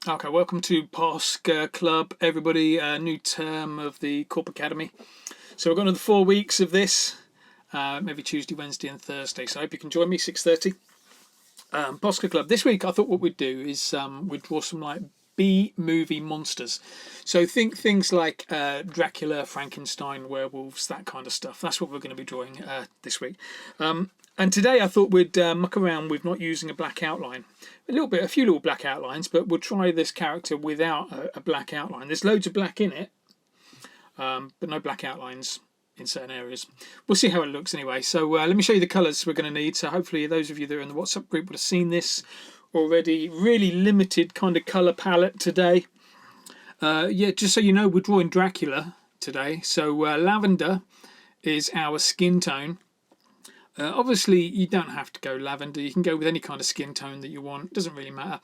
Okay, welcome to Posca Club, everybody. New term of the Korp Academy. So we've got another 4 weeks of this, maybe Tuesday, Wednesday and Thursday. So I hope you can join me, 6:30. Posca Club. This week I thought what we'd do is we'd draw some like B-movie monsters. So think things like Dracula, Frankenstein, werewolves, that kind of stuff. That's what we're going to be drawing this week. And today I thought we'd muck around with not using a black outline. A few little black outlines, but we'll try this character without a black outline. There's loads of black in it, but no black outlines in certain areas. We'll see how it looks anyway. So let me show you the colours we're going to need. So hopefully those of you that are in the WhatsApp group would have seen this already. Really limited kind of colour palette today. Yeah, just so you know, we're drawing Dracula today. So lavender is our skin tone. Obviously, you don't have to go lavender. You can go with any kind of skin tone that you want. It doesn't really matter.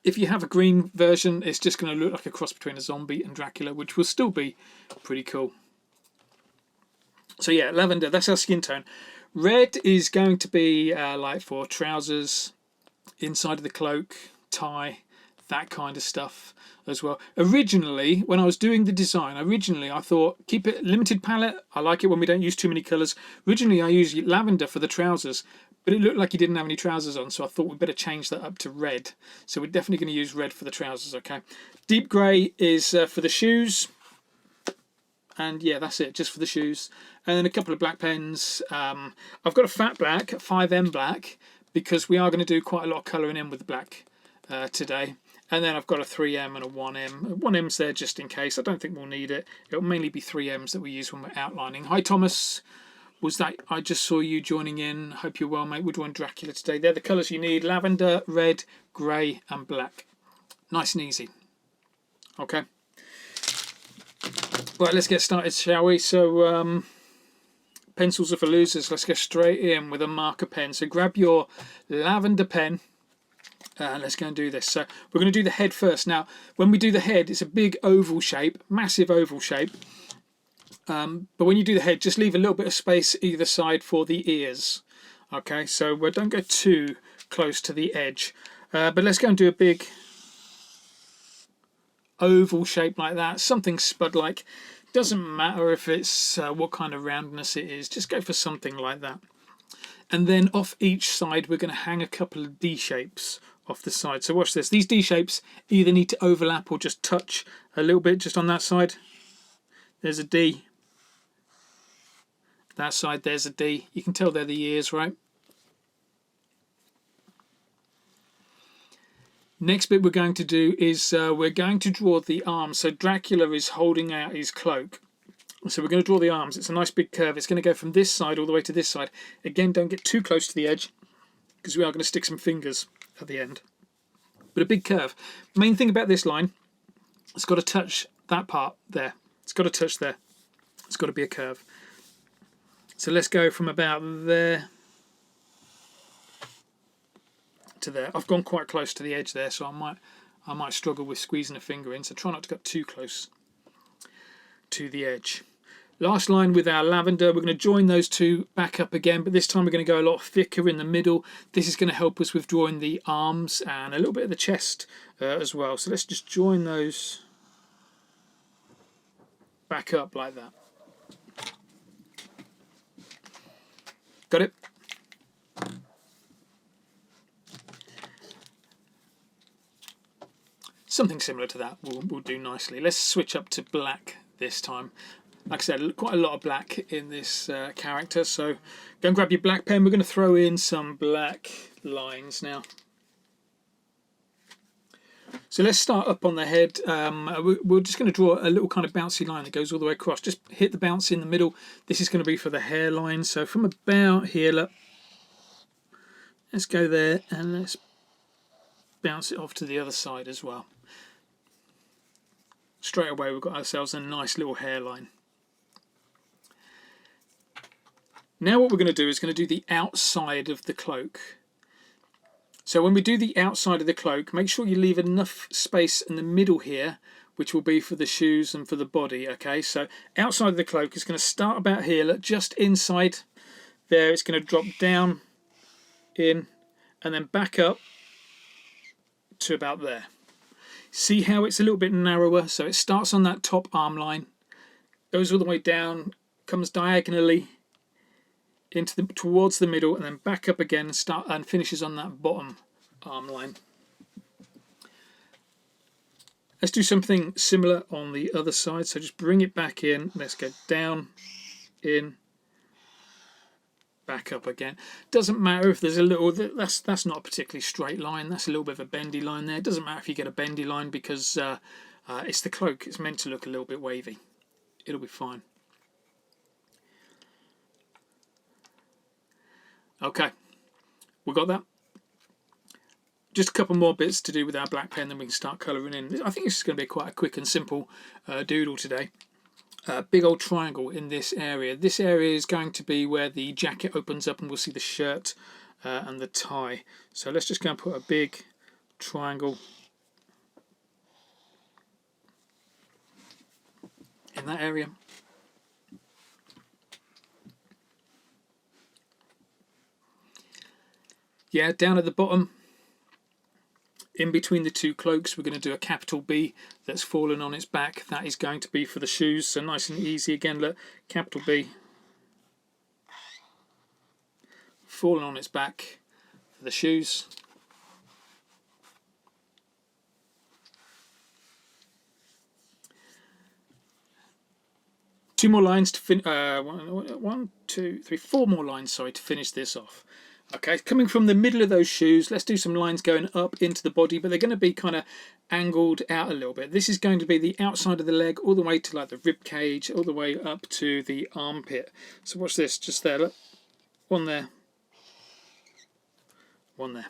If you have a green version, it's just going to look like a cross between a zombie and Dracula, which will still be pretty cool. So yeah, lavender, that's our skin tone. Red is going to be like for trousers, inside of the cloak, tie, that kind of stuff as well. Originally, when I was doing the design, I thought keep it limited palette. I like it when we don't use too many colours. Originally I used lavender for the trousers, but it looked like he didn't have any trousers on, so I thought we'd better change that up to red. So we're definitely going to use red for the trousers. Okay, deep grey is for the shoes, and yeah, that's it, just for the shoes. And then a couple of black pens. I've got a fat black, 5M black, because we are going to do quite a lot of colouring in with the black today. And then I've got a 3M and a 1M. 1M's there just in case. I don't think we'll need it. It'll mainly be 3M's that we use when we're outlining. Hi Thomas, was that I just saw you joining in. Hope you're well, mate. We're drawing Dracula today. They're the colours you need: lavender, red, grey and black. Nice and easy. Okay. Right, let's get started, shall we? So pencils are for losers. Let's go straight in with a marker pen. So grab your lavender pen. Let's go and do this. So we're going to do the head first. Now, when we do the head, it's a big oval shape, massive oval shape. But when you do the head, just leave a little bit of space either side for the ears. Okay, so don't go too close to the edge. But let's go and do a big oval shape like that. Something spud-like. Doesn't matter if it's what kind of roundness it is. Just go for something like that. And then off each side, we're going to hang a couple of D shapes off the side. So watch this. These D shapes either need to overlap or just touch a little bit just on that side. There's a D. That side, there's a D. You can tell they're the ears, right? Next bit we're going to do is we're going to draw the arms. So Dracula is holding out his cloak. So we're going to draw the arms. It's a nice big curve. It's going to go from this side all the way to this side. Again, don't get too close to the edge because we are going to stick some fingers at the end. But a big curve. Main thing about this line, it's got to touch that part there. It's got to touch there. It's got to be a curve. So let's go from about there to there. I've gone quite close to the edge there, so I might struggle with squeezing a finger in. So try not to get too close to the edge. Last line with our lavender, we're going to join those two back up again, but this time we're going to go a lot thicker in the middle. This is going to help us with drawing the arms and a little bit of the chest as well. So let's just join those back up like that. Got it? Something similar to that will do nicely. Let's switch up to black this time. Like I said, quite a lot of black in this character, so go and grab your black pen. We're going to throw in some black lines now. So let's start up on the head. We're just going to draw a little kind of bouncy line that goes all the way across. Just hit the bounce in the middle. This is going to be for the hairline. So from about here, look, let's go there and let's bounce it off to the other side as well. Straight away we've got ourselves a nice little hairline. Now what we're going to do is going to do the outside of the cloak. So when we do the outside of the cloak, make sure you leave enough space in the middle here, which will be for the shoes and for the body. Okay, so outside of the cloak is going to start about here, look, just inside there. It's going to drop down in and then back up to about there. See how it's a little bit narrower? So it starts on that top arm line, goes all the way down, comes diagonally into towards the middle, and then back up again and finishes on that bottom arm line. Let's do something similar on the other side. So just bring it back in. Let's go down, in, back up again. Doesn't matter if there's a little, that's not a particularly straight line. That's a little bit of a bendy line there. It doesn't matter if you get a bendy line because it's the cloak. It's meant to look a little bit wavy. It'll be fine. Okay, we got that. Just a couple more bits to do with our black pen, then we can start colouring in. I think this is going to be quite a quick and simple doodle today. Big old triangle in this area. This area is going to be where the jacket opens up and we'll see the shirt and the tie. So let's just go and put a big triangle in that area. Yeah, down at the bottom, in between the two cloaks, we're going to do a capital B that's fallen on its back. That is going to be for the shoes, so nice and easy. Again, look, capital B fallen on its back for the shoes. Two more lines to finish. One, two, three, four more lines. Sorry, to finish this off. Okay, coming from the middle of those shoes, let's do some lines going up into the body, but they're going to be kind of angled out a little bit. This is going to be the outside of the leg all the way to like the rib cage, all the way up to the armpit. So watch this, just there, look. One there. One there.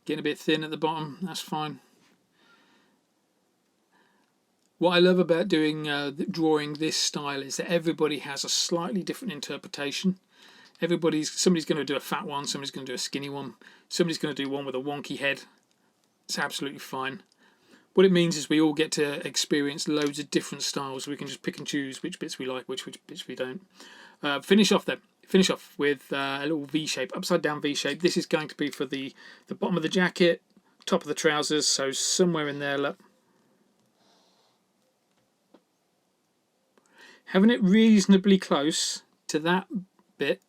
Getting a bit thin at the bottom, that's fine. What I love about doing drawing this style is that everybody has a slightly different interpretation. Somebody's going to do a fat one, somebody's going to do a skinny one, somebody's going to do one with a wonky head. It's absolutely fine. What it means is we all get to experience loads of different styles. We can just pick and choose which bits we like, which bits we don't. Finish off with a little V shape, upside down V shape. This is going to be for the bottom of the jacket, top of the trousers, so somewhere in there, look. Having it reasonably close to that bit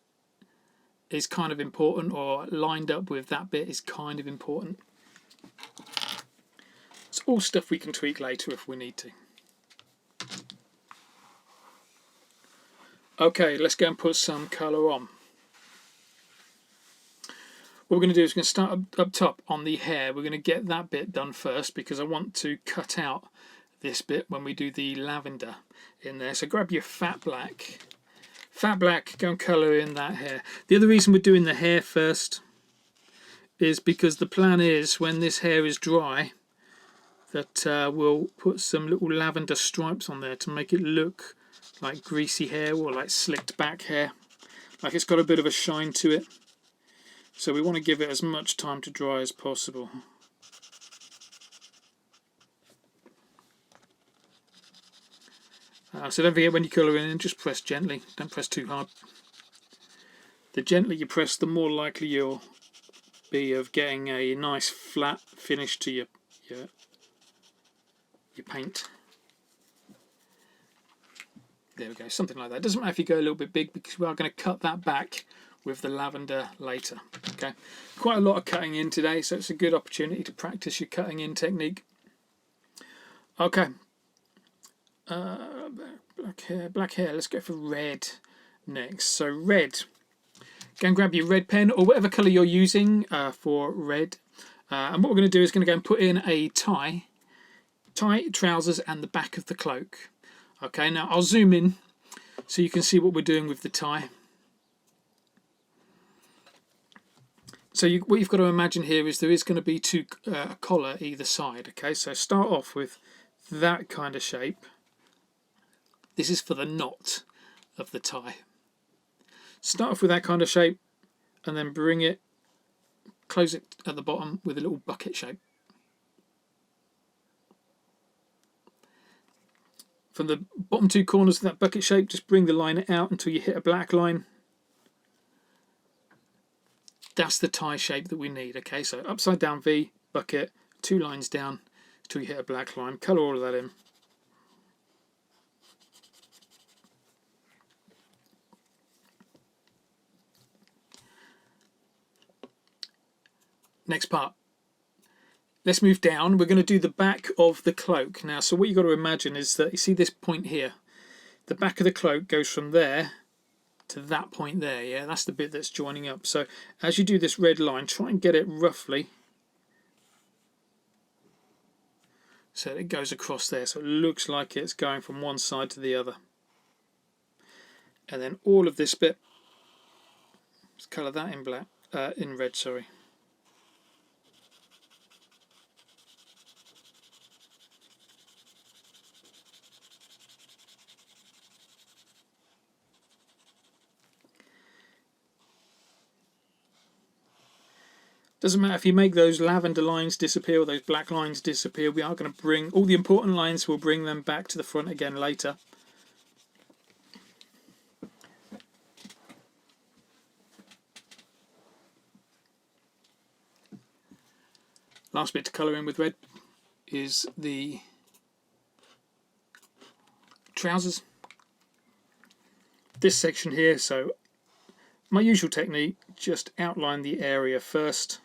is kind of important, or lined up with that bit is kind of important. It's all stuff we can tweak later if we need to. Okay, let's go and put some colour on. What we're going to do is we're going to start up top on the hair. We're going to get that bit done first because I want to cut out this bit when we do the lavender in there. So grab your fat black, go and colour in that hair. The other reason we're doing the hair first is because the plan is when this hair is dry that we'll put some little lavender stripes on there to make it look like greasy hair or like slicked back hair, like it's got a bit of a shine to it. So we want to give it as much time to dry as possible. So don't forget when you colour in, just press gently, don't press too hard. The gentler you press, the more likely you'll be of getting a nice flat finish to your paint. There we go, something like that. It doesn't matter if you go a little bit big because we are going to cut that back with the lavender later. Okay, quite a lot of cutting in today, so it's a good opportunity to practice your cutting in technique. Okay. Black hair, let's go for red next. So red, go and grab your red pen or whatever colour you're using for red, and what we're going to do is going to go and put in a tie, trousers and the back of the cloak. Okay, now I'll zoom in so you can see what we're doing with the tie. So what you've got to imagine here is there is going to be a collar either side. Okay, so start off with that kind of shape. This is for the knot of the tie. Start off with that kind of shape and then bring it, close it at the bottom with a little bucket shape. From the bottom two corners of that bucket shape, just bring the line out until you hit a black line That's the tie shape that we need. Okay, so upside down V, bucket, 2 lines down until you hit a black line. Colour all of that in. Next part. Let's move down. We're going to do the back of the cloak. Now, so what you've got to imagine is that you see this point here. The back of the cloak goes from there to that point there. Yeah, that's the bit that's joining up. So as you do this red line, try and get it roughly so it goes across there. So it looks like it's going from one side to the other. And then all of this bit, let's colour that in black, in red, sorry. Doesn't matter if you make those lavender lines disappear or those black lines disappear, we are going to bring all the important lines, we'll bring them back to the front again later. Last bit to colour in with red is the trousers. This section here, so my usual technique, just outline the area first.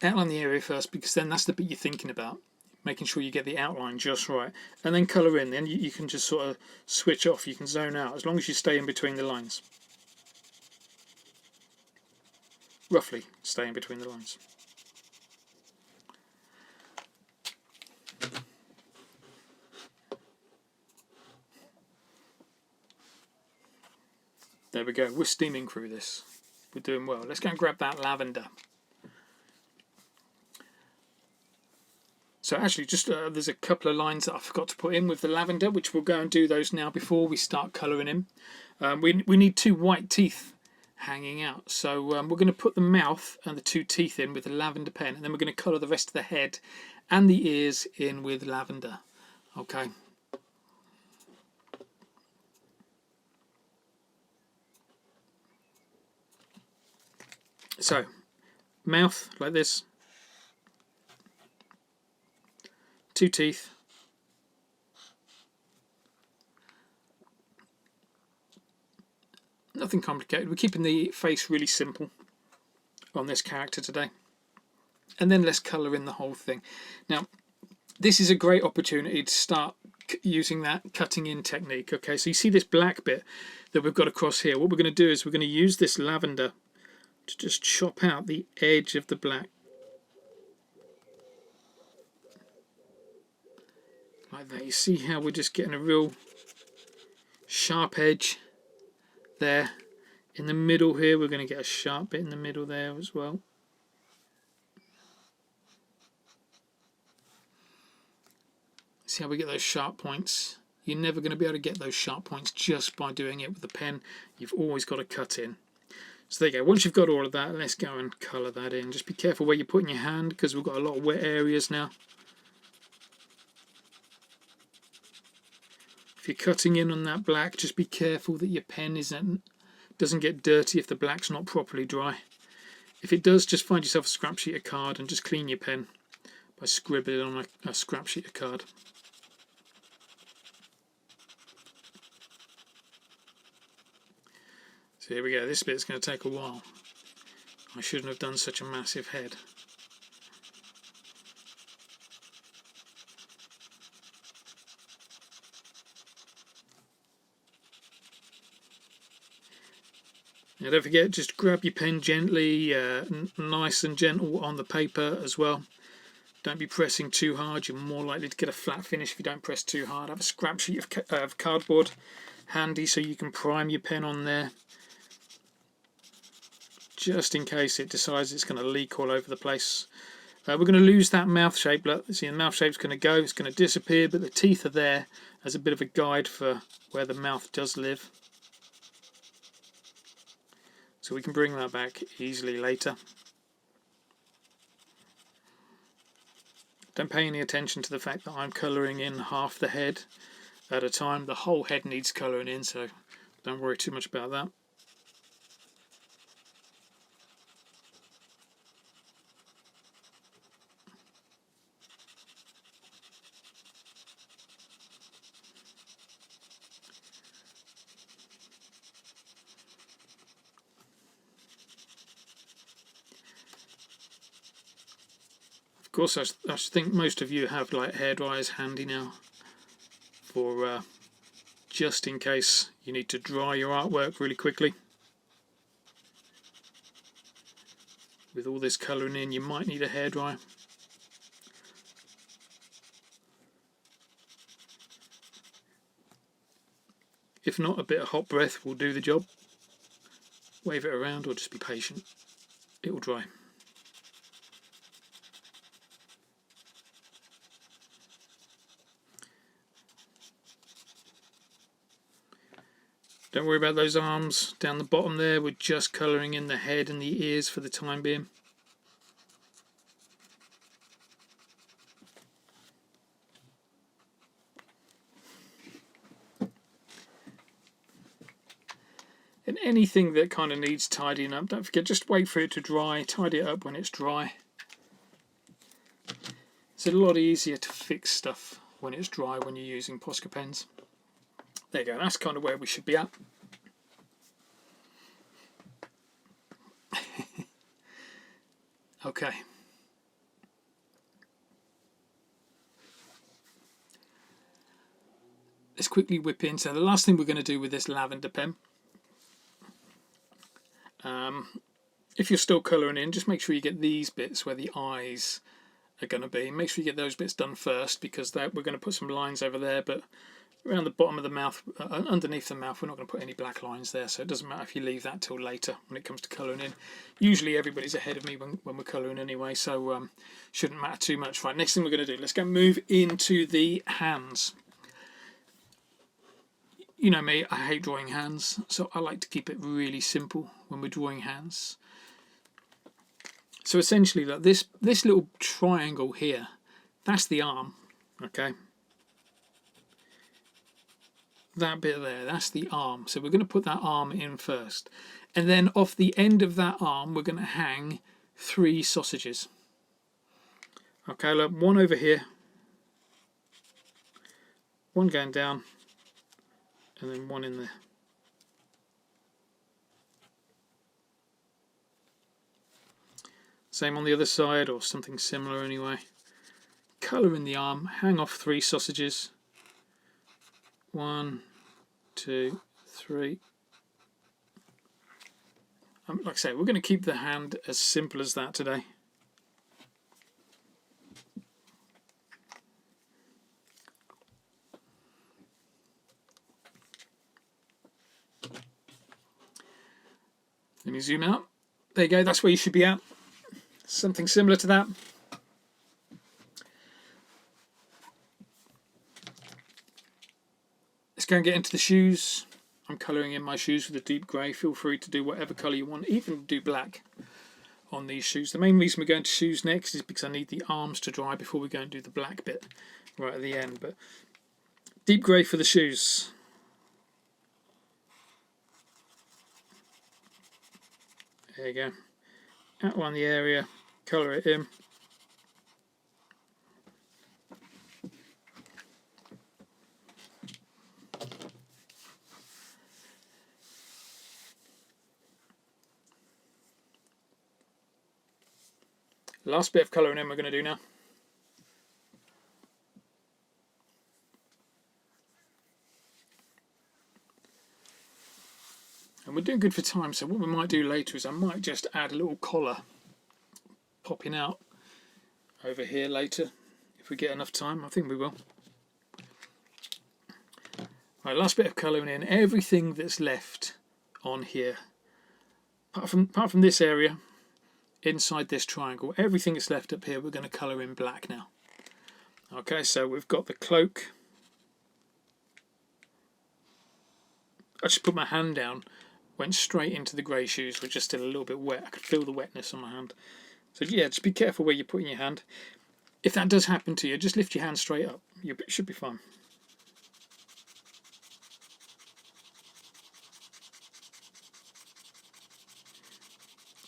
Outline the area first because then that's the bit you're thinking about, making sure you get the outline just right, and then colour in. Then you can just sort of switch off, you can zone out as long as you stay in between the lines. Roughly stay in between the lines. There we go, we're steaming through this. We're doing well. Let's go and grab that lavender. So actually just there's a couple of lines that I forgot to put in with the lavender, which we'll go and do those now before we start colouring in. We need 2 white teeth hanging out, so we're going to put the mouth and the 2 teeth in with the lavender pen, and then we're going to colour the rest of the head and the ears in with lavender. Okay. So mouth like this, 2 teeth, nothing complicated. We're keeping the face really simple on this character today, and then let's colour in the whole thing. Now this is a great opportunity to start using that cutting in technique. Okay, so you see this black bit that we've got across here. What we're going to do is we're going to use this lavender to just chop out the edge of the black like that. You see how we're just getting a real sharp edge there. In the middle here we're going to get a sharp bit in the middle there as well. See how we get those sharp points? You're never going to be able to get those sharp points just by doing it with the pen. You've always got to cut in. So there you go. Once you've got all of that, let's go and colour that in. Just be careful where you're putting your hand because we've got a lot of wet areas now. If you're cutting in on that black, just be careful that your pen doesn't get dirty if the black's not properly dry. If it does, just find yourself a scrap sheet of card and just clean your pen by scribbling on a scrap sheet of card. So here we go, this bit's going to take a while. I shouldn't have done such a massive head. Now don't forget, just grab your pen gently, nice and gentle on the paper as well. Don't be pressing too hard, you're more likely to get a flat finish if you don't press too hard. Have a scrap sheet of cardboard handy so you can prime your pen on there, just in case it decides it's going to leak all over the place. We're going to lose that mouth shape. Look, see, the mouth shape's going to go, it's going to disappear, but the teeth are there as a bit of a guide for where the mouth does live. So we can bring that back easily later. Don't pay any attention to the fact that I'm colouring in half the head at a time. The whole head needs colouring in, so don't worry too much about that. Of course, I think most of you have like hairdryers handy now for just in case you need to dry your artwork really quickly. With all this colouring in, you might need a hairdryer. If not, a bit of hot breath will do the job. Wave it around or just be patient. It will dry. Don't worry about those arms down the bottom there. We're just colouring in the head and the ears for the time being. And anything that kind of needs tidying up, don't forget, just wait for it to dry. Tidy it up when it's dry. It's a lot easier to fix stuff when it's dry when you're using Posca pens. There you go, that's kind of where we should be at. Okay. Let's quickly whip in. So the last thing we're going to do with this lavender pen, if you're still colouring in, just make sure you get these bits where the eyes are going to be. Make sure you get those bits done first, because we're going to put some lines over there, but around the bottom of the mouth, underneath the mouth, we're not going to put any black lines there, so it doesn't matter if you leave that till later when it comes to colouring in. Usually everybody's ahead of me when we're colouring anyway, so shouldn't matter too much. Right, next thing we're going to do, let's go move into the hands. You know me, I hate drawing hands, so I like to keep it really simple when we're drawing hands. So essentially, like this little triangle here, that's the arm, okay? That bit there, that's the arm. So we're going to put that arm in first. And then off the end of that arm, we're going to hang 3 sausages. Okay, look, one over here, one going down, and then one in there. Same on the other side, or something similar anyway. Colour in the arm, hang off 3 sausages. 1, 2, 3. Like I say, we're going to keep the hand as simple as that today. Let me zoom out. There you go, that's where you should be at. Something similar to that. Let's go and get into the shoes. I'm colouring in my shoes with a deep grey. Feel free to do whatever colour you want, even do black on these shoes. The main reason we're going to shoes next is because I need the arms to dry before we go and do the black bit right at the end. But deep grey for the shoes. There you go. Outline the area, colour it in. Last bit of colouring in we're going to do now. And we're doing good for time, so what we might do later is I might just add a little collar popping out over here later, if we get enough time. I think we will. Right, last bit of colouring in. Everything that's left on here, apart from this area, inside this triangle, everything that's left up here, we're going to colour in black now. Okay, so we've got the cloak. I just put my hand down, went straight into the grey shoes, which are still a little bit wet. I could feel the wetness on my hand. So yeah, just be careful where you're putting your hand. If that does happen to you, just lift your hand straight up. You should be fine.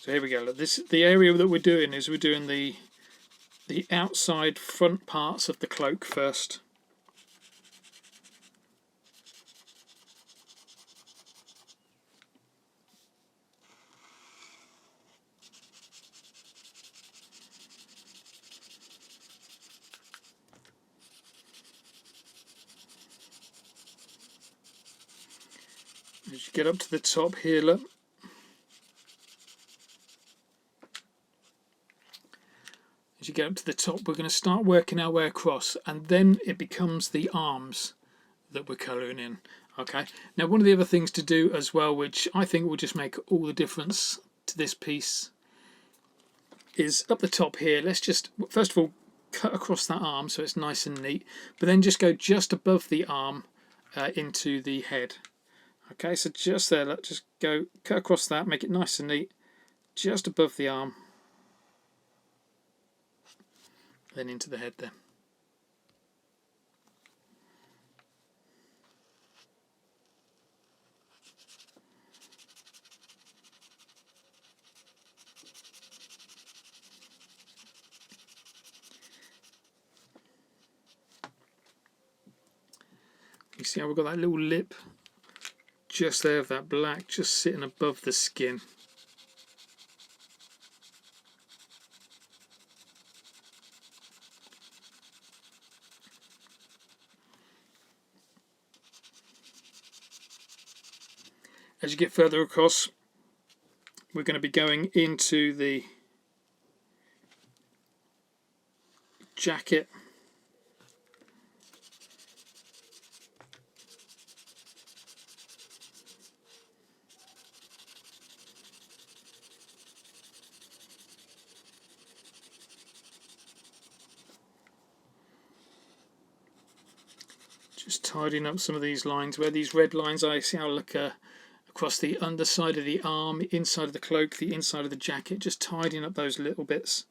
So here we go. Look, the area that we're doing is we're doing the outside front parts of the cloak first. As you get up to the top here, look. As you get up to the top, we're going to start working our way across, and then it becomes the arms that we're colouring in. Okay, now one of the other things to do as well, which I think will just make all the difference to this piece, is up the top here. Let's just first of all cut across that arm so it's nice and neat, but then just go just above the arm into the head. Okay, so just there, let's just go cut across that, make it nice and neat, just above the arm, then into the head there. You see how we've got that little lip just there of that black just sitting above the skin. As you get further across, we're going to be going into the jacket. Just tidying up some of these lines where these red lines I see how look across the underside of the arm, the inside of the cloak, the inside of the jacket, just tidying up those little bits.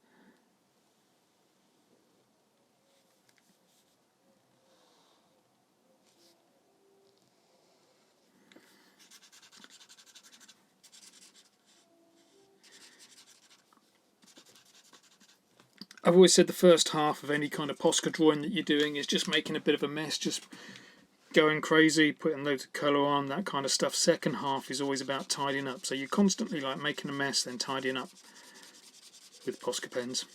I've always said the first half of any kind of Posca drawing that you're doing is just making a bit of a mess, just going crazy, putting loads of colour on, that kind of stuff. Second half is always about tidying up, so you're constantly like making a mess then tidying up with Posca pens.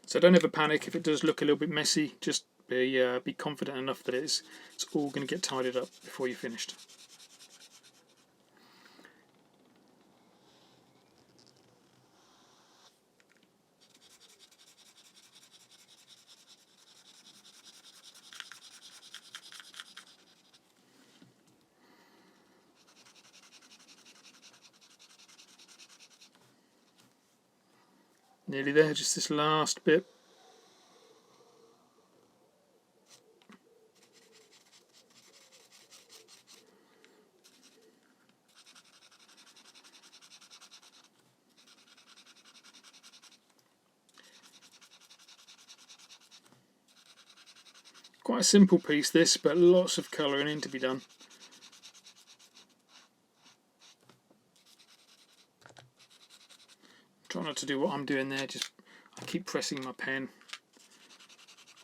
So don't ever panic if it does look a little bit messy. Just be confident enough that it's all going to get tidied up before you're finished. Nearly there, just this last bit. Quite a simple piece this, but lots of colouring in to be done. Try not to do what I'm doing there, just I keep pressing my pen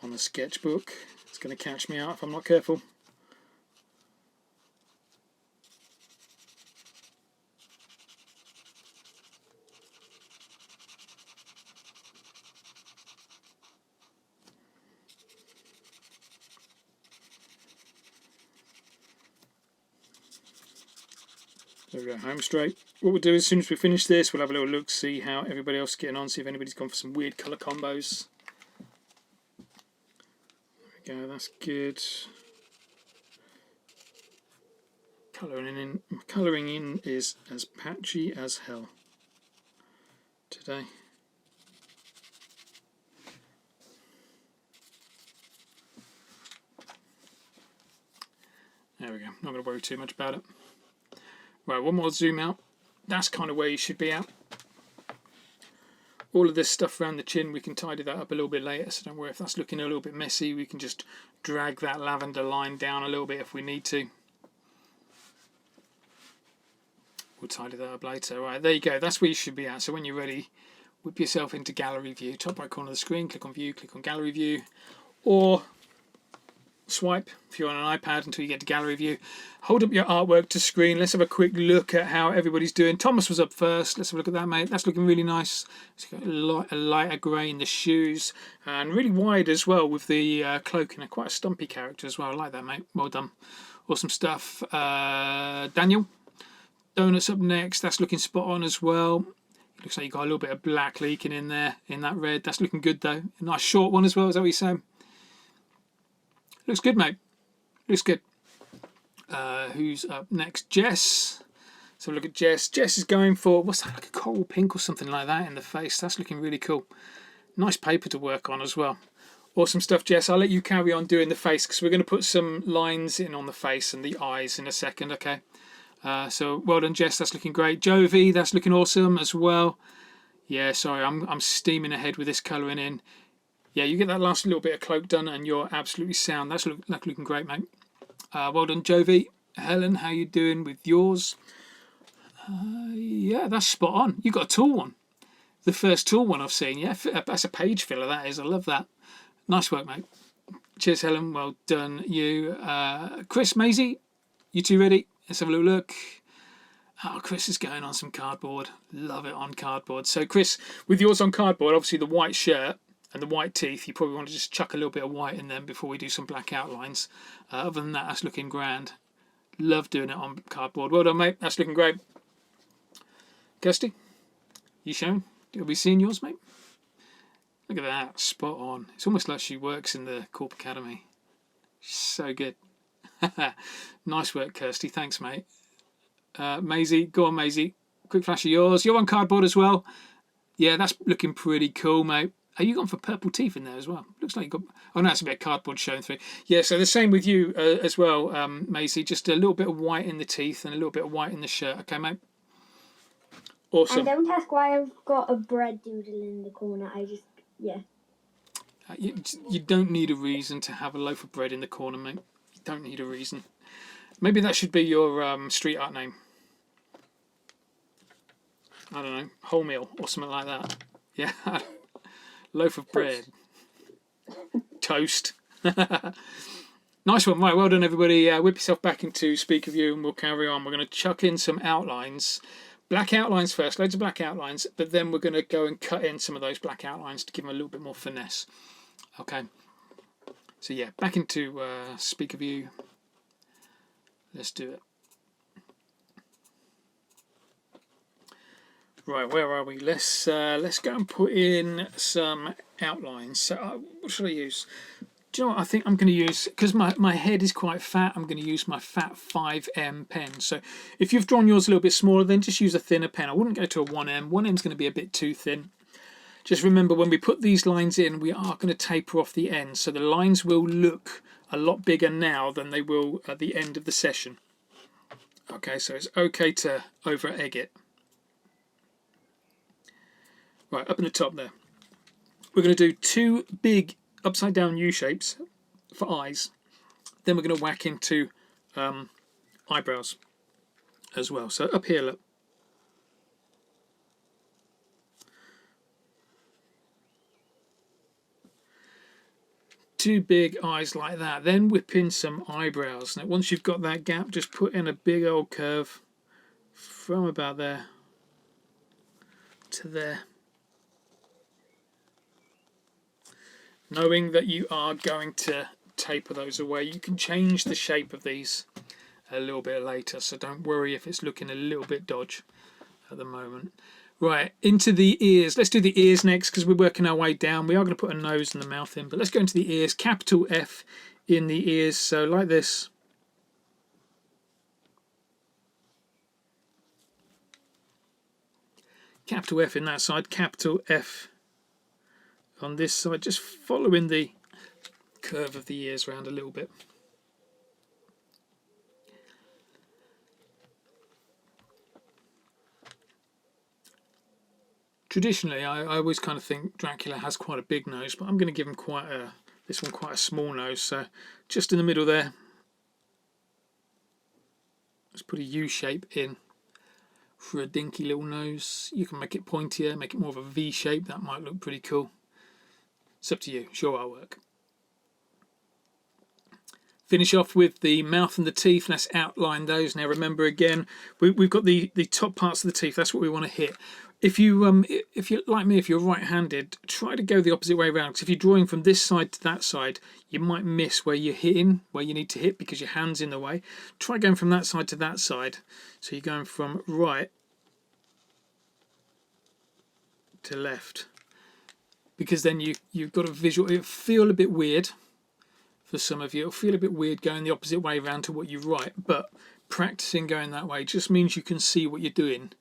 on the sketchbook. It's going to catch me out if I'm not careful. There we go, home straight. What we'll do as soon as we finish this, we'll have a little look, see how everybody else is getting on, see if anybody's gone for some weird colour combos. There we go, that's good. Colouring in is as patchy as hell today. There we go, not going to worry too much about it. Right, one more zoom out. That's kind of where you should be at. All of this stuff around the chin, we can tidy that up a little bit later, so don't worry if that's looking a little bit messy. We can just drag that lavender line down a little bit if we need to. We'll tidy that up later. Right, there you go. That's where you should be at. So when you're ready, whip yourself into gallery view. Top right corner of the screen, click on view, click on gallery view. Or swipe if you're on an iPad until you get to gallery view. Hold up your artwork to screen. Let's have a quick look at how everybody's doing. Thomas was up first. Let's have a look at that, mate. That's looking really nice. It's got a lighter grey in the shoes and really wide as well with the cloak, and quite a stumpy character as well. I like that, mate. Well done. Awesome stuff. Daniel, Donuts up next. That's looking spot on as well. Looks like you got a little bit of black leaking in there in that red. That's looking good though. A nice short one as well. Is that what you're saying? Looks good, mate. Looks good. Who's up next? Jess. So look at Jess. Jess is going for, what's that, like a coral pink or something like that in the face. That's looking really cool. Nice paper to work on as well. Awesome stuff, Jess. I'll let you carry on doing the face because we're going to put some lines in on the face and the eyes in a second, okay? So well done, Jess. That's looking great. Jovi, that's looking awesome as well. Yeah, sorry, I'm steaming ahead with this colouring in. Yeah, you get that last little bit of cloak done and you're absolutely sound. That's looking great, mate. Well done, Jovi. Helen, how you doing with yours? Yeah, that's spot on. You got a tool one. The first tool one I've seen. Yeah, that's a page filler, that is. I love that. Nice work, mate. Cheers, Helen. Well done, you. Chris, Maisie, you two ready? Let's have a little look. Oh, Chris is going on some cardboard. Love it on cardboard. So, Chris, with yours on cardboard, obviously the white shirt and the white teeth, you probably want to just chuck a little bit of white in them before we do some black outlines. Other than that, that's looking grand. Love doing it on cardboard. Well done, mate. That's looking great. Kirsty, you showing? Are we seeing yours, mate? Look at that. Spot on. It's almost like she works in the Korp Academy. So good. Nice work, Kirsty. Thanks, mate. Maisie, go on, Maisie. Quick flash of yours. You're on cardboard as well. Yeah, that's looking pretty cool, mate. Are you gone for purple teeth in there as well? Looks like you got. Oh no, it's a bit of cardboard showing through. Yeah, so the same with you as well, Maisie. Just a little bit of white in the teeth and a little bit of white in the shirt. Okay, mate. Awesome. And don't ask why I've got a bread doodle in the corner. Yeah. You don't need a reason to have a loaf of bread in the corner, mate. You don't need a reason. Maybe that should be your street art name. I don't know, wholemeal or something like that. Yeah, loaf of bread. Toast. Nice one. Right, well done, everybody. Whip yourself back into speaker view and we'll carry on. We're going to chuck in some outlines. Black outlines first, loads of black outlines, but then we're going to go and cut in some of those black outlines to give them a little bit more finesse. Okay. So yeah, back into speaker view. Let's do it. Right, where are we? Let's go and put in some outlines. So what should I use? Do you know what I think I'm going to use? Because my head is quite fat, I'm going to use my fat 5M pen. So if you've drawn yours a little bit smaller, then just use a thinner pen. I wouldn't go to a 1M. 1M's going to be a bit too thin. Just remember, when we put these lines in, we are going to taper off the ends. So the lines will look a lot bigger now than they will at the end of the session. Okay, so it's okay to over egg it. Right, up in the top there. We're going to do two big upside down U shapes for eyes. Then we're going to whack into eyebrows as well. So up here, look. Two big eyes like that. Then whip in some eyebrows. Now once you've got that gap, just put in a big old curve from about there to there. Knowing that you are going to taper those away. You can change the shape of these a little bit later, so don't worry if it's looking a little bit dodge at the moment. Right, into the ears. Let's do the ears next because we're working our way down. We are going to put a nose and the mouth in, but let's go into the ears. Capital F in the ears, so like this. Capital F in that side, capital F on this side, just following the curve of the ears around a little bit. Traditionally, I always kind of think Dracula has quite a big nose, but I'm going to give him this one quite a small nose. So just in the middle there, let's put a U shape in for a dinky little nose. You can make it pointier, make it more of a V shape. That might look pretty cool. It's up to you. It's your artwork. Finish off with the mouth and the teeth. Let's outline those. Now remember again, we've got the top parts of the teeth. That's what we want to hit. If you're like me, if you're right-handed, try to go the opposite way around. Because if you're drawing from this side to that side, you might miss where you're hitting, where you need to hit because your hand's in the way. Try going from that side to that side. So you're going from right to left. Because then you've got a visual. It'll feel a bit weird. For some of you, it'll feel a bit weird going the opposite way around to what you write, but practicing going that way just means you can see what you're doing.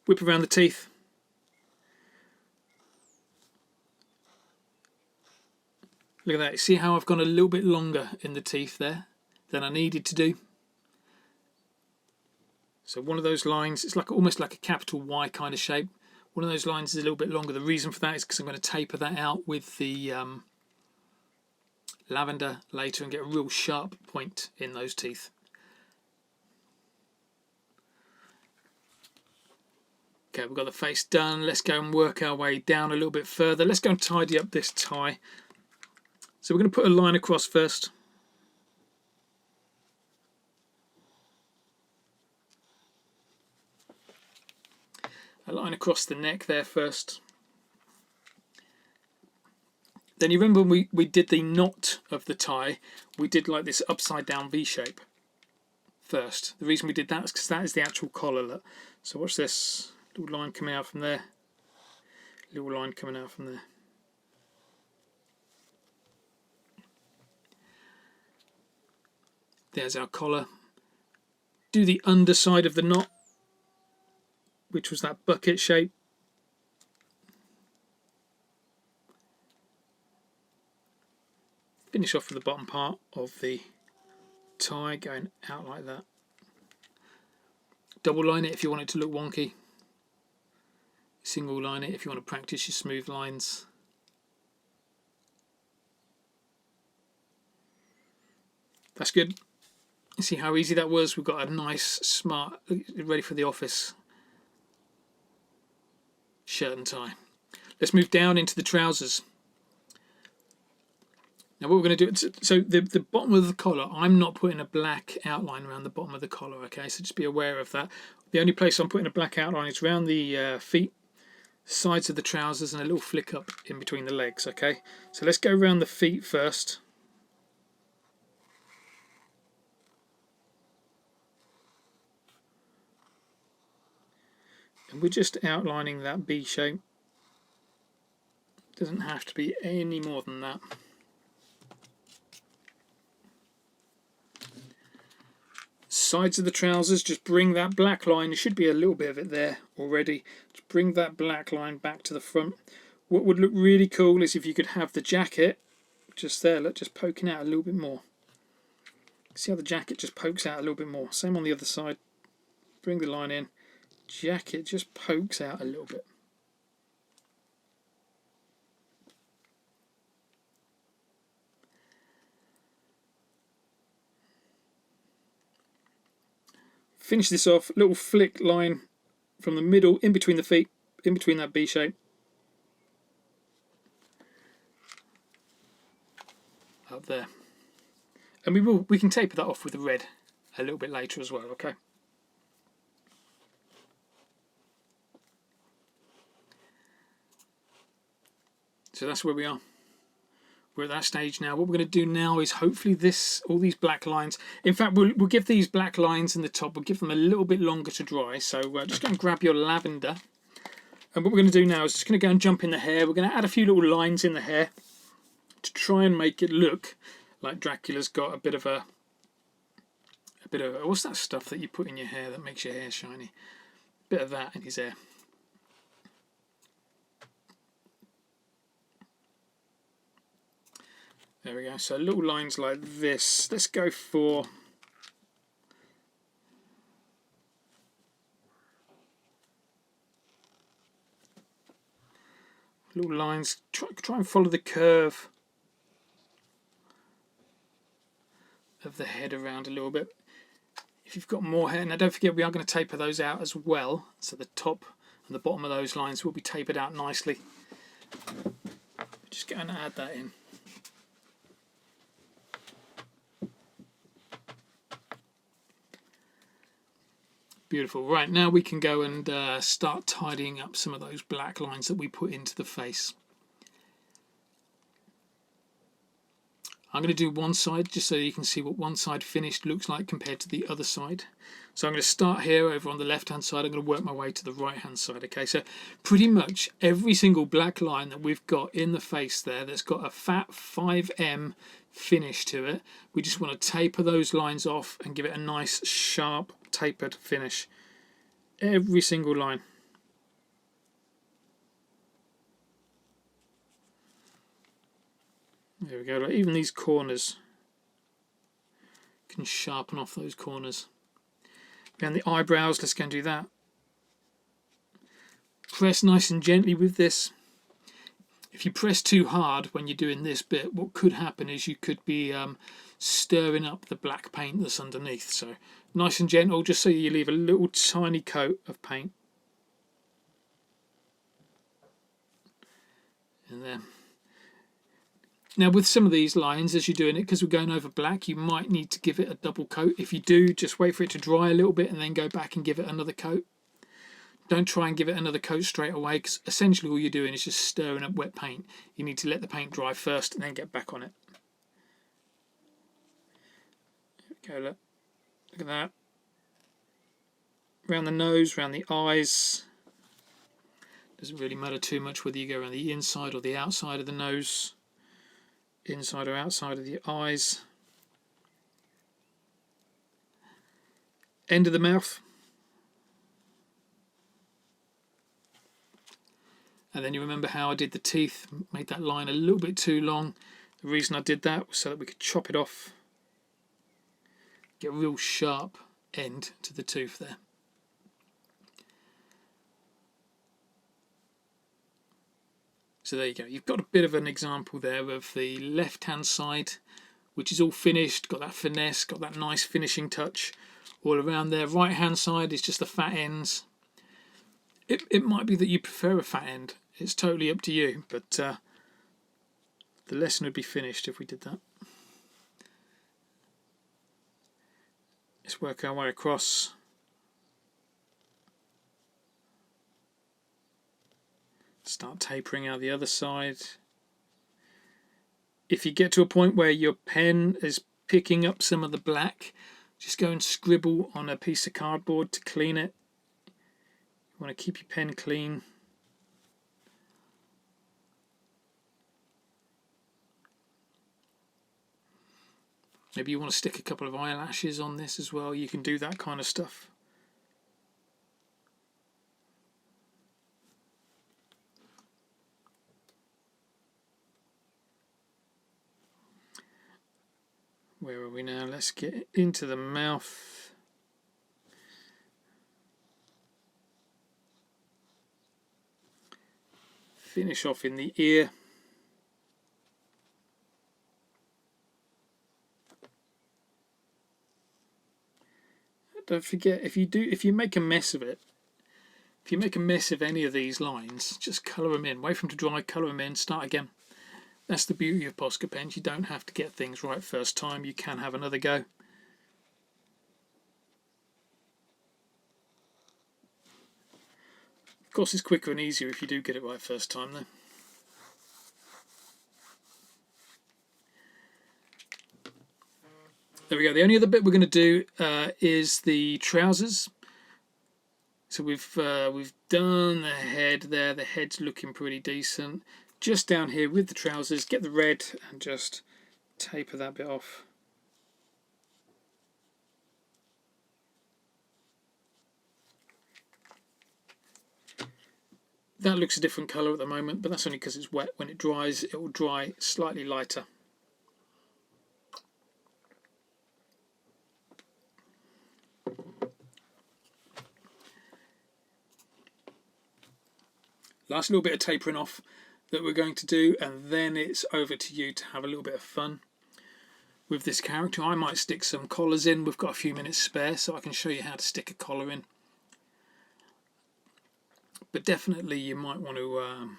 Whip around the teeth. Look at that. See how I've gone a little bit longer in the teeth there than I needed to do? So one of those lines, it's like almost like a capital Y kind of shape. One of those lines is a little bit longer. The reason for that is because I'm going to taper that out with the lavender later and get a real sharp point in those teeth. Okay, we've got the face done. Let's go and work our way down a little bit further. Let's go and tidy up this tie. So we're going to put a line across first. A line across the neck there first. Then you remember when we did the knot of the tie, we did like this upside down V shape first. The reason we did that is because that is the actual collar. Look. So watch this, little line coming out from there, little line coming out from there. There's our collar. Do the underside of the knot, which was that bucket shape. Finish off with the bottom part of the tie going out like that. Double line it if you want it to look wonky. Single line it if you want to practice your smooth lines. That's good. You see how easy that was? We've got a nice, smart, ready for the office shirt and tie. Let's move down into the trousers. Now what we're going to do, so the bottom of the collar, I'm not putting a black outline around the bottom of the collar, okay? So just be aware of that. The only place I'm putting a black outline is around the feet, sides of the trousers, and a little flick up in between the legs, okay? So let's go around the feet first. And we're just outlining that B shape. Doesn't have to be any more than that. Sides of the trousers, just bring that black line, there should be a little bit of it there already, just bring that black line back to the front. What would look really cool is if you could have the jacket just there, look, just poking out a little bit more. See how the jacket just pokes out a little bit more? Same on the other side. Bring the line in, jacket just pokes out a little bit. Finish this off, little flick line from the middle, in between the feet, in between that B shape. Up there. And we can taper that off with the red a little bit later as well, okay? So that's where we are. We're at that stage now. What we're going to do now is hopefully all these black lines. In fact, we'll give these black lines in the top, we'll give them a little bit longer to dry. So just go and grab your lavender. And what we're going to do now is just going to go and jump in the hair. We're going to add a few little lines in the hair to try and make it look like Dracula's got a bit of a what's that stuff that you put in your hair that makes your hair shiny? A bit of that in his hair. There we go, so little lines like this. Let's go for little lines. Try and follow the curve of the head around a little bit. If you've got more hair, now don't forget we are going to taper those out as well. So the top and the bottom of those lines will be tapered out nicely. Just go and add that in. Beautiful. Right, now we can go and start tidying up some of those black lines that we put into the face. I'm going to do one side just so you can see what one side finished looks like compared to the other side. So I'm going to start here over on the left hand side. I'm going to work my way to the right hand side. Okay, so pretty much every single black line that we've got in the face there that's got a fat 5M finish to it, we just want to taper those lines off and give it a nice sharp tapered finish. Every single line. There we go. Like even these corners can sharpen off those corners. Around the eyebrows, let's go and do that. Press nice and gently with this. If you press too hard when you're doing this bit, what could happen is you could be stirring up the black paint that's underneath. So nice and gentle, just so you leave a little tiny coat of paint in there. Now with some of these lines, as you're doing it, because we're going over black, you might need to give it a double coat. If you do, just wait for it to dry a little bit and then go back and give it another coat. Don't try and give it another coat straight away, because essentially all you're doing is just stirring up wet paint. You need to let the paint dry first and then get back on it. There we go, look at that. Around the nose, around the eyes. Doesn't really matter too much whether you go around the inside or the outside of the nose. Inside or outside of the eyes. End of the mouth. And then you remember how I did the teeth, made that line a little bit too long. The reason I did that was so that we could chop it off. Get a real sharp end to the tooth there. So there you go. You've got a bit of an example there of the left-hand side, which is all finished, got that finesse, got that nice finishing touch all around there. Right-hand side is just the fat ends. It might be that you prefer a fat end. It's totally up to you, but the lesson would be finished if we did that. Let's work our way across. Start tapering out the other side. If you get to a point where your pen is picking up some of the black, just go and scribble on a piece of cardboard to clean it. You want to keep your pen clean. Maybe you want to stick a couple of eyelashes on this as well. You can do that kind of stuff. Where are we now? Let's get into the mouth. Finish off in the ear. Don't forget, if you make a mess of it, if you make a mess of any of these lines, just colour them in. Wait for them to dry, colour them in, start again. That's the beauty of Posca pens. You don't have to get things right first time. You can have another go. Of course, it's quicker and easier if you do get it right first time, though. There we go. The only other bit we're going to do is the trousers. So we've done the head there. The head's looking pretty decent. Just down here with the trousers, get the red and just taper that bit off. That looks a different colour at the moment, but that's only because it's wet. When it dries, it will dry slightly lighter. Last little bit of tapering off that we're going to do, and then it's over to you to have a little bit of fun with this character. I might stick some collars in. We've got a few minutes spare, so I can show you how to stick a collar in. But definitely you might want to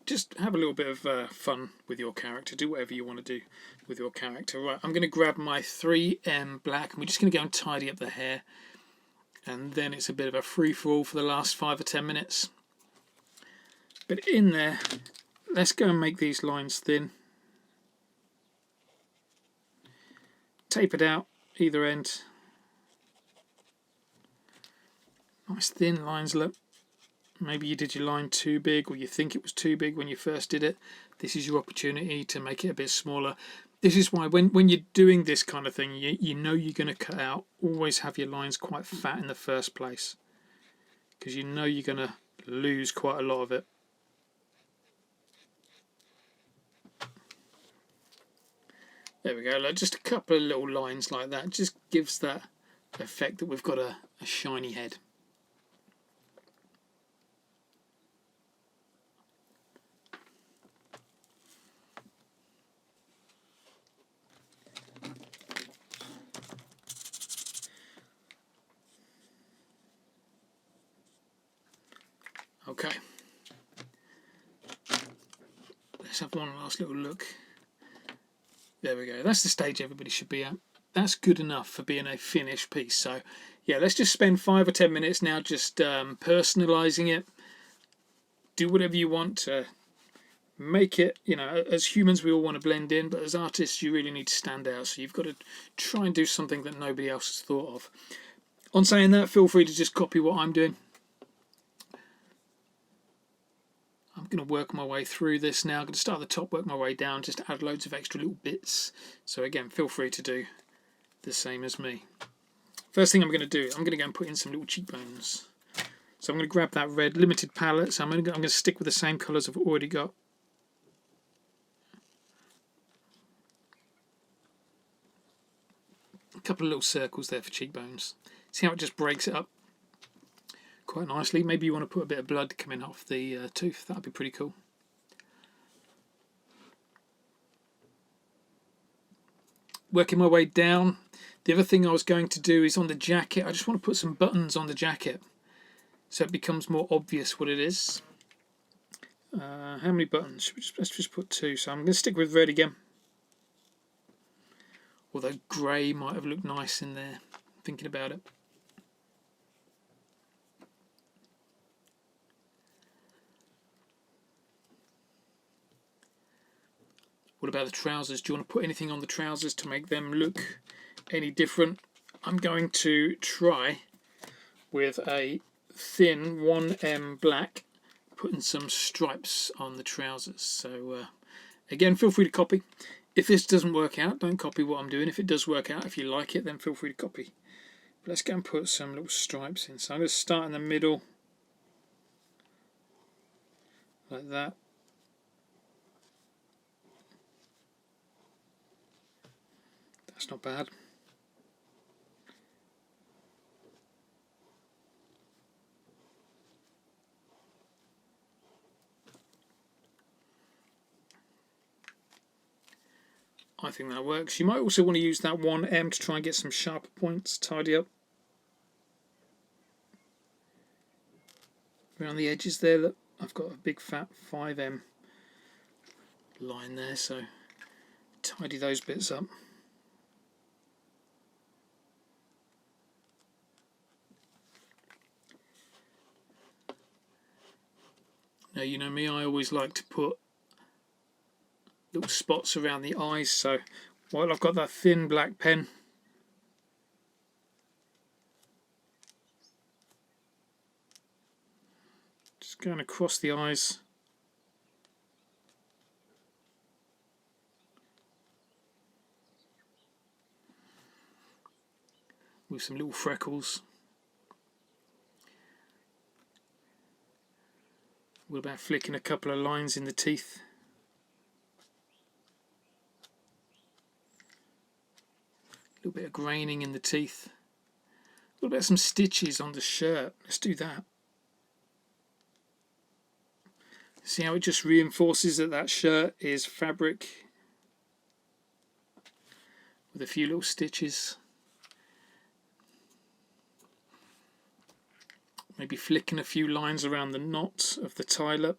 just have a little bit of fun with your character. Do whatever you want to do with your character. Right, I'm going to grab my 3M black and we're just going to go and tidy up the hair. And then it's a bit of a free-for-all for the last 5 or 10 minutes. But in there, let's go and make these lines thin. Tape it out either end. Nice thin lines, look. Maybe you did your line too big, or you think it was too big when you first did it. This is your opportunity to make it a bit smaller. This is why when you're doing this kind of thing, you know you're going to cut out. Always have your lines quite fat in the first place, because you know you're going to lose quite a lot of it. There we go, look, just a couple of little lines like that. Just gives that effect that we've got a shiny head. Okay, let's have one last little look. There we go, that's the stage everybody should be at. That's good enough for being a finished piece. So yeah, let's just spend 5 or 10 minutes now just personalizing it. Do whatever you want to make it. You know, as humans we all want to blend in, but as artists you really need to stand out, so you've got to try and do something that nobody else has thought of. On saying that, feel free to just copy what I'm doing. I'm going to work my way through this now. I'm going to start at the top, work my way down, just add loads of extra little bits. So again, feel free to do the same as me. First thing I'm going to do, I'm going to go and put in some little cheekbones. So I'm going to grab that red limited palette. So I'm going to stick with the same colours I've already got. A couple of little circles there for cheekbones. See how it just breaks it up quite nicely. Maybe you want to put a bit of blood coming off the tooth. That would be pretty cool. Working my way down. The other thing I was going to do is on the jacket. I just want to put some buttons on the jacket so it becomes more obvious what it is. How many buttons? Let's just put 2. So I'm going to stick with red again. Although grey might have looked nice in there, thinking about it. What about the trousers? Do you want to put anything on the trousers to make them look any different? I'm going to try with a thin 1M black, putting some stripes on the trousers. So again, feel free to copy. If this doesn't work out, don't copy what I'm doing. If it does work out, if you like it, then feel free to copy. But let's go and put some little stripes in. So I'm going to start in the middle, like that. That's not bad. I think that works. You might also want to use that 1M to try and get some sharper points, tidy up around the edges there. Look, I've got a big fat 5M line there, so tidy those bits up. Now, you know me, I always like to put little spots around the eyes, so while I've got that thin black pen, just going across the eyes. With some little freckles. What about flicking a couple of lines in the teeth? A little bit of graining in the teeth. What about some stitches on the shirt? Let's do that. See how it just reinforces that that shirt is fabric with a few little stitches. Maybe flicking a few lines around the knot of the tie-up.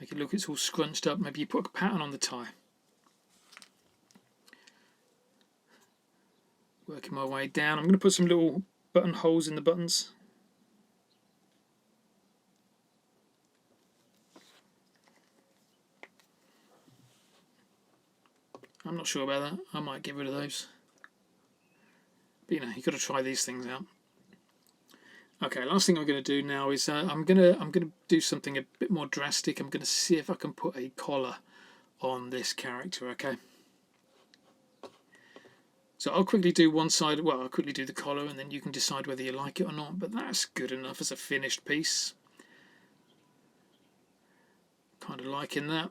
Make it look it's all scrunched up. Maybe you put a pattern on the tie. Working my way down. I'm going to put some little button holes in the buttons. I'm not sure about that. I might get rid of those. But you know, you've got to try these things out. Okay, last thing I'm going to do now is I'm going to do something a bit more drastic. I'm going to see if I can put a collar on this character. Okay. So I'll quickly do one side. Well, I'll quickly do the collar, and then you can decide whether you like it or not. But that's good enough as a finished piece. Kind of liking that.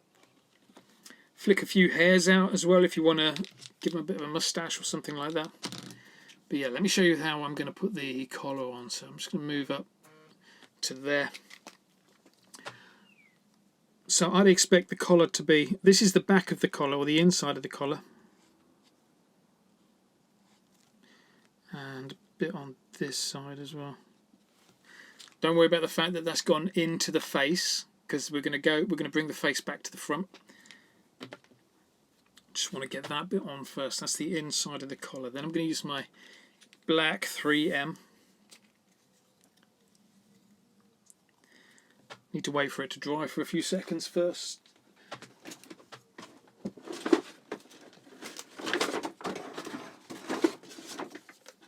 Flick a few hairs out as well if you want to give them a bit of a mustache or something like that. But yeah, let me show you how I'm going to put the collar on. So I'm just going to move up to there. So I'd expect the collar to be, this is the back of the collar, or the inside of the collar. And a bit on this side as well. Don't worry about the fact that that's gone into the face, because we're going to bring the face back to the front. Just want to get that bit on first. That's the inside of the collar. Then I'm going to use my black 3M. Need to wait for it to dry for a few seconds first.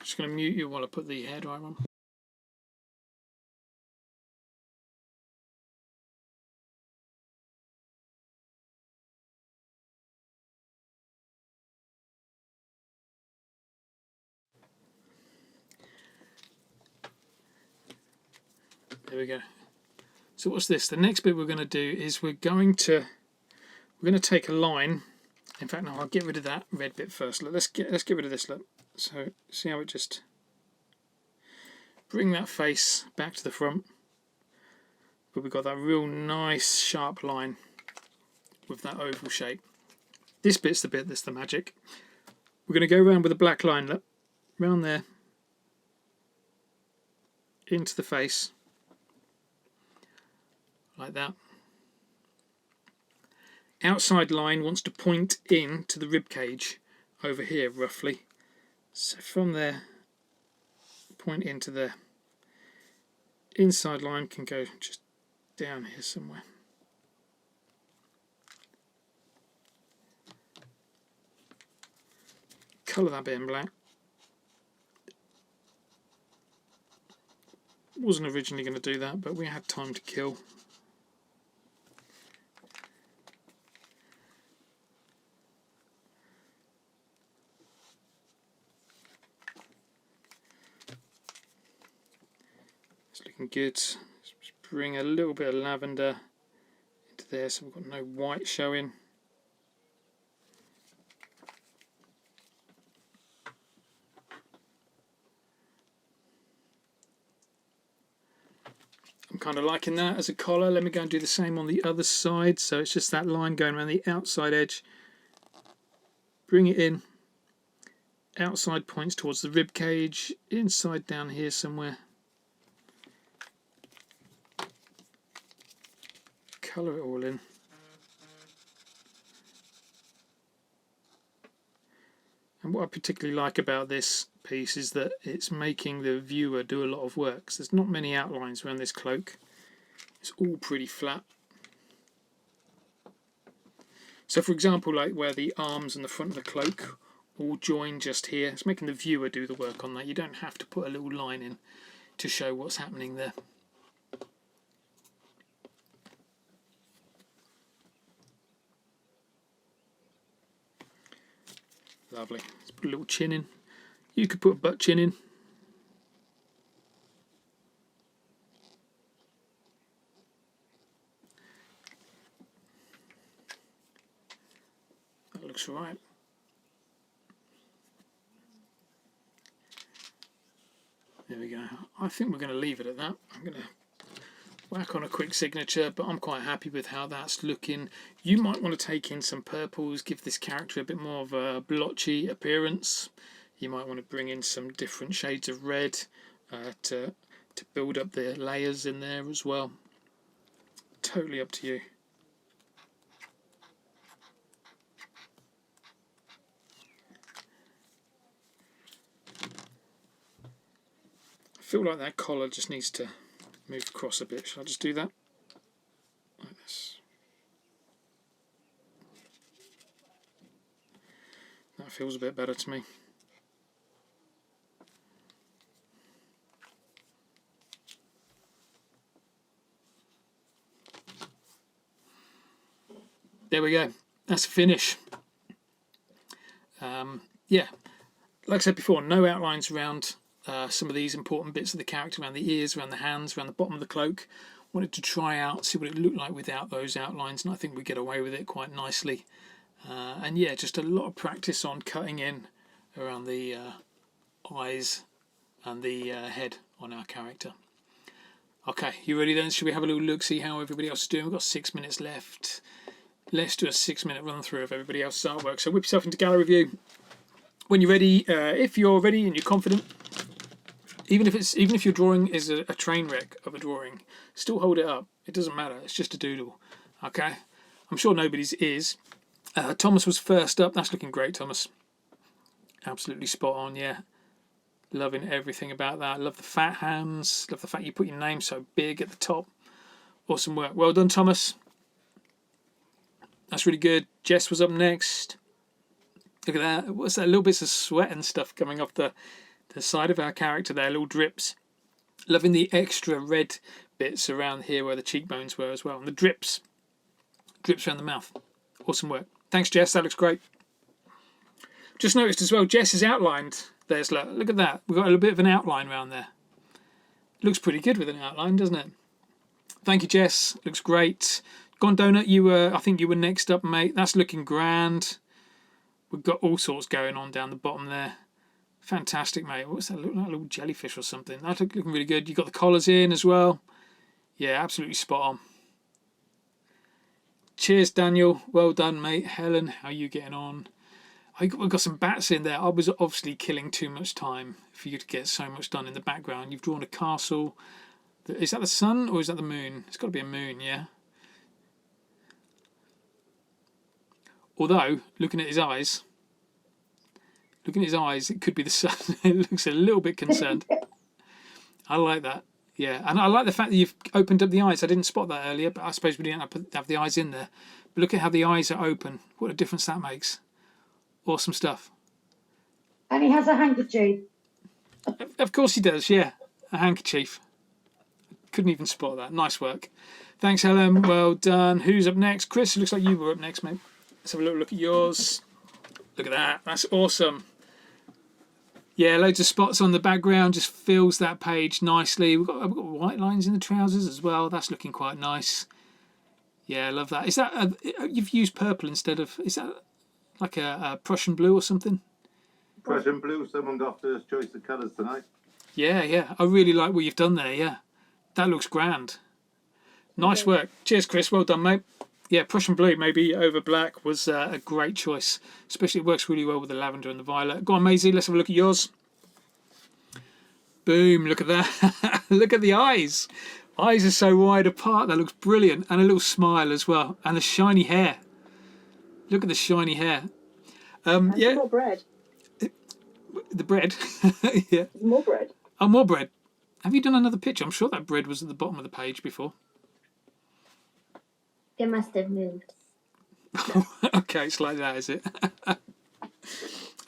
Just going to mute you while I put the hairdryer on. There we go. So what's this? The next bit we're going to do is we're going to take a line. In fact, no, I'll get rid of that red bit first. Look, let's get rid of this. Look. So see how it just bring that face back to the front, but we've got that real nice sharp line with that oval shape. This bit's the bit that's the magic. We're going to go around with a black line, look, round there, into the face. Like that. Outside line wants to point in to the rib cage over here roughly. So from there, point into there. Inside line can go just down here somewhere. Colour that bit in black. Wasn't originally going to do that, but we had time to kill. Looking good. Just bring a little bit of lavender into there so we've got no white showing. I'm kind of liking that as a collar. Let me go and do the same on the other side. So it's just that line going around the outside edge. Bring it in. Outside points towards the rib cage. Inside down here somewhere. Colour it all in. And what I particularly like about this piece is that it's making the viewer do a lot of work. So there's not many outlines around this cloak. It's all pretty flat. So for example, like where the arms and the front of the cloak all join just here, it's making the viewer do the work on that. You don't have to put a little line in to show what's happening there. Lovely. Let's put a little chin in. You could put a butt chin in. That looks all right. There we go. I think we're going to leave it at that. I'm going to whack on a quick signature, but I'm quite happy with how that's looking. You might want to take in some purples, give this character a bit more of a blotchy appearance. You might want to bring in some different shades of red to build up the layers in there as well. Totally up to you. feel like that collar just needs to move across a bit. Shall I just do that? Like this. That feels a bit better to me. There we go. That's a finish. Yeah, like I said before, no outlines around some of these important bits of the character, around the ears, around the hands, around the bottom of the cloak. Wanted to try out, see what it looked like without those outlines, and I think we get away with it quite nicely. And yeah, just a lot of practice on cutting in around the eyes and the head on our character. Okay, you ready then? Should we have a little look, see how everybody else is doing? We've got 6 minutes left. Let's do a 6-minute run through of everybody else's artwork. So whip yourself into gallery view when you're ready. If you're ready and you're confident, even if your drawing is a train wreck of a drawing, still hold it up. It doesn't matter. It's just a doodle. Okay. I'm sure nobody's is. Thomas was first up. That's looking great, Thomas. Absolutely spot on. Yeah. Loving everything about that. Love the fat hands. Love the fact you put your name so big at the top. Awesome work. Well done, Thomas. That's really good. Jess was up next. Look at that. What's that? Little bits of sweat and stuff coming off the side of our character there. Little drips. Loving the extra red bits around here where the cheekbones were as well. And the drips. Drips around the mouth. Awesome work. Thanks, Jess. That looks great. Just noticed as well, Jess is outlined. There's look at that. We've got a little bit of an outline around there. Looks pretty good with an outline, doesn't it? Thank you, Jess. Looks great. Gone Donut, I think you were next up, mate. That's looking grand. We've got all sorts going on down the bottom there. Fantastic, mate. What's that? Look like a little jellyfish or something. That's looking really good. You got the collars in as well. Yeah, absolutely spot on. Cheers, Daniel. Well done, mate. Helen, how are you getting on? We've got some bats in there. I was obviously killing too much time for you to get so much done in the background. You've drawn a castle. Is that the sun or is that the moon? It's got to be a moon, yeah? Although, looking at his eyes, it could be the sun. It looks a little bit concerned. I like that. Yeah, and I like the fact that you've opened up the eyes. I didn't spot that earlier, but I suppose we didn't have the eyes in there. But look at how the eyes are open. What a difference that makes. Awesome stuff. And he has a handkerchief. Of course he does, yeah. A handkerchief. Couldn't even spot that. Nice work. Thanks, Helen. Well done. Who's up next? Chris, it looks like you were up next, mate. Let's have a little look at yours. Look at that. That's awesome. Yeah, loads of spots on the background. Just fills that page nicely. We've got white lines in the trousers as well. That's looking quite nice. Yeah, I love that. Is that you've used purple instead of? Is that like a Prussian blue or something? Prussian blue. Someone got first choice of colours tonight. Yeah. I really like what you've done there. Yeah, that looks grand. Nice work. Cheers, Chris. Well done, mate. Yeah, Prussian blue, maybe over black, was a great choice. Especially it works really well with the lavender and the violet. Go on, Maisie, let's have a look at yours. Boom, look at that. Look at the eyes. Eyes are so wide apart. That looks brilliant. And a little smile as well. And the shiny hair. Look at the shiny hair. Yeah. More bread. The bread. Yeah. More bread. Oh, more bread. Have you done another picture? I'm sure that bread was at the bottom of the page before. It must have moved. Okay, it's like that, is it?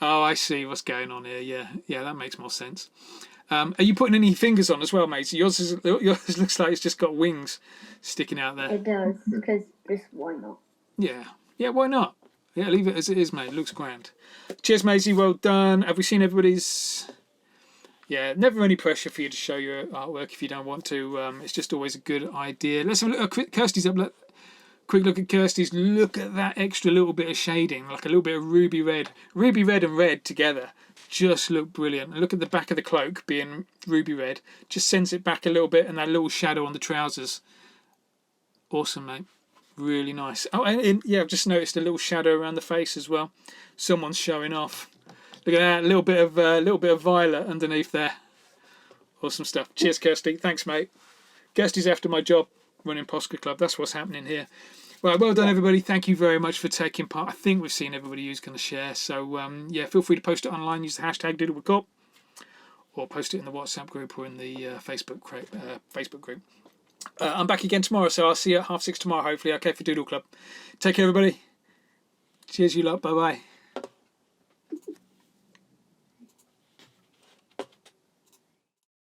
Oh, I see what's going on here. Yeah, that makes more sense. Are you putting any fingers on as well, mate? Yours looks like it's just got wings sticking out there. It does, because why not? Yeah, why not? Yeah, leave it as it is, mate. It looks grand. Cheers, Maisie. Well done. Have we seen everybody's? Yeah, never any pressure for you to show your artwork if you don't want to. It's just always a good idea. Let's have a look. Kirsty's up. Quick look at Kirsty's. Look at that extra little bit of shading, like a little bit of ruby red. Ruby red and red together just look brilliant. And look at the back of the cloak being ruby red. Just sends it back a little bit, and that little shadow on the trousers. Awesome, mate. Really nice. Oh, and yeah, I've just noticed a little shadow around the face as well. Someone's showing off. Look at that, a little bit of violet underneath there. Awesome stuff. Cheers, Kirsty. Thanks, mate. Kirsty's after my job running Posca Club. That's what's happening here. Right, well done, everybody. Thank you very much for taking part. I think we've seen everybody who's going to share. So, yeah, feel free to post it online. Use the hashtag DoodleWithCorp. or post it in the WhatsApp group or in the Facebook group. I'm back again tomorrow, so I'll see you at 6:30 tomorrow, hopefully. Okay, for Doodle Club. Take care, everybody. Cheers, you lot. Bye-bye.